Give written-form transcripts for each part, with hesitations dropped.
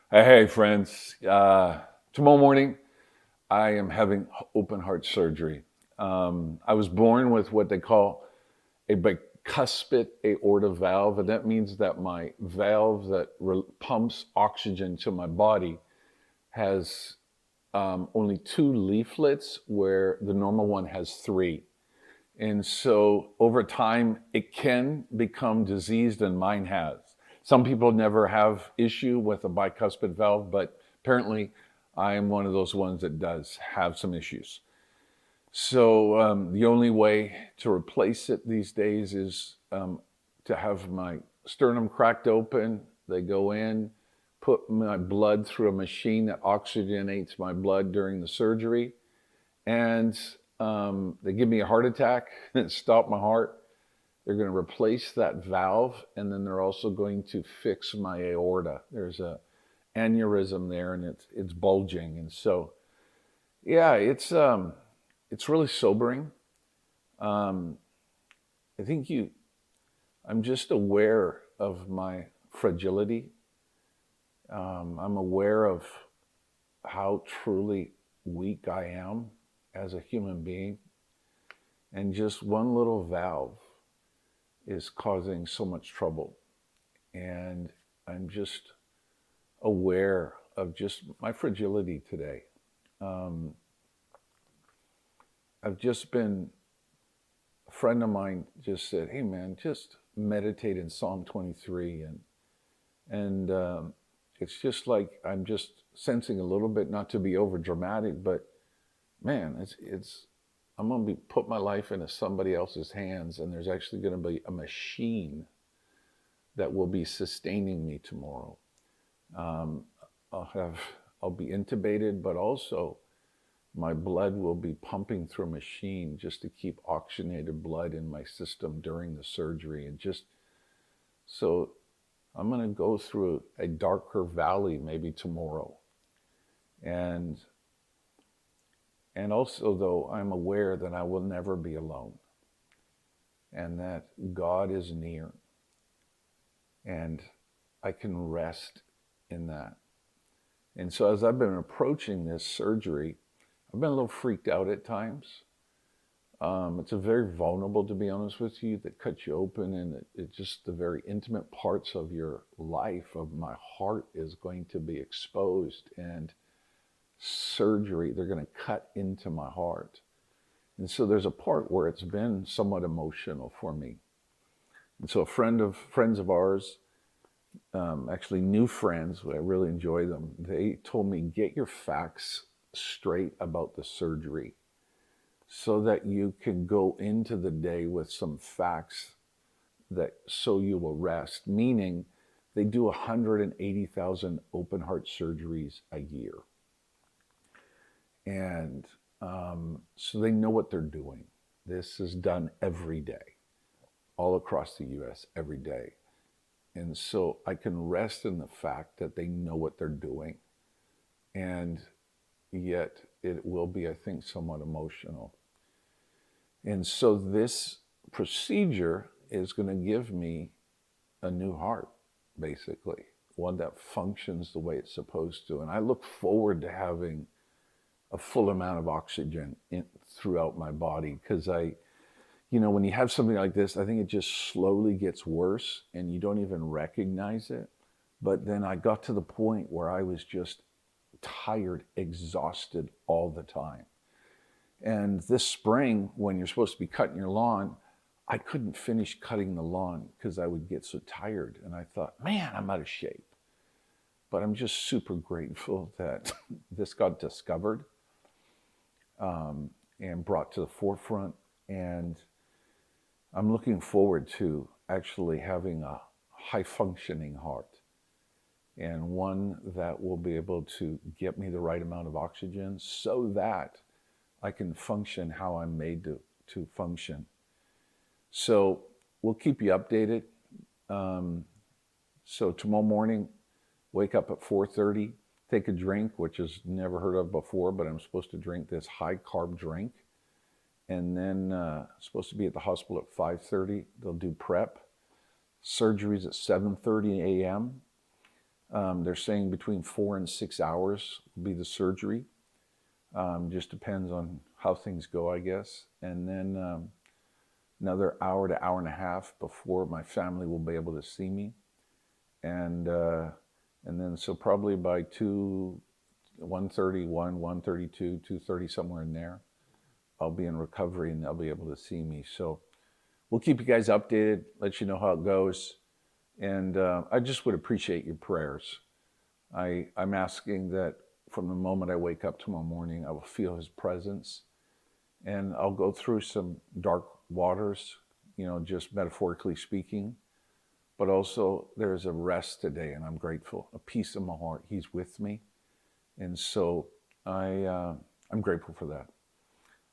Hey, friends. Tomorrow morning, I am having open heart surgery. I was born with what they call a bicuspid aorta valve, and that means that my valve that pumps oxygen to my body has only two leaflets, where the normal one has three. And so over time, it can become diseased, and mine has. Some people never have issue with a bicuspid valve, but apparently I am one of those ones that does have some issues. So the only way to replace it these days is to have my sternum cracked open. They go in, put my blood through a machine that oxygenates my blood during the surgery, and they give me a heart attack and stop my heart. They're going to replace that valve, and then they're also going to fix my aorta. There's a aneurysm there, and it's bulging, and so yeah, it's really sobering. Um, I think you. I'm just aware of my fragility. I'm aware of how truly weak I am as a human being, and just one little valve is causing so much trouble. And I'm just aware of just my fragility today. Um, I've just been, a friend of mine just said, "Hey man, just meditate in Psalm 23," and it's just like I'm just sensing a little bit, not to be over dramatic, but man, it's I'm gonna be put my life into somebody else's hands, and there's actually gonna be a machine that will be sustaining me tomorrow. Um, I'll have I'll be intubated, but also my blood will be pumping through a machine just to keep oxygenated blood in my system during the surgery, and just so I'm going to go through a darker valley maybe tomorrow, and also though I'm aware that I will never be alone, and that God is near, and I can rest in that. And so as I've been approaching this surgery, I've been a little freaked out at times. It's a very vulnerable, to be honest with you, that cuts you open, and it just the very intimate parts of your life, of my heart, is going to be exposed. And surgery, they're going to cut into my heart. And so there's a part where it's been somewhat emotional for me. And so a friends of ours, actually new friends, I really enjoy them. They told me, get your facts straight about the surgery, so that you can go into the day with some facts, that so you will rest. Meaning, they do 180,000 open heart surgeries a year, and so they know what they're doing. This is done every day, all across the U.S. every day, and so I can rest in the fact that they know what they're doing, and yet it will be, I think, somewhat emotional. And so this procedure is going to give me a new heart, basically, one that functions the way it's supposed to. And I look forward to having a full amount of oxygen throughout my body, because when you have something like this, I think it just slowly gets worse and you don't even recognize it. But then I got to the point where I was just tired, exhausted all the time. And this spring, when you're supposed to be cutting your lawn, I couldn't finish cutting the lawn because I would get so tired. And I thought, man, I'm out of shape. But I'm just super grateful that this got discovered, and brought to the forefront. And I'm looking forward to actually having a high functioning heart, and one that will be able to get me the right amount of oxygen, so that I can function how I'm made to function. So we'll keep you updated. Um, so tomorrow morning, wake up at 4:30, take a drink, which is never heard of before, but I'm supposed to drink this high carb drink. And then supposed to be at the hospital at 5:30. They'll do prep. Surgeries at 7:30 a.m. They're saying between 4 and 6 hours will be the surgery. Just depends on how things go, I guess. And then another hour to hour and a half before my family will be able to see me. And then so probably by 1:30, 1:32, 2:30, somewhere in there, I'll be in recovery and they'll be able to see me. So we'll keep you guys updated, let you know how it goes. And I just would appreciate your prayers. I'm asking that from the moment I wake up tomorrow morning, I will feel his presence. And I'll go through some dark waters, just metaphorically speaking. But also there's a rest today, and I'm grateful, a peace in my heart. He's with me. And so I'm grateful for that.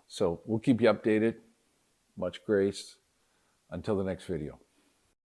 So we'll keep you updated. Much grace. Until the next video.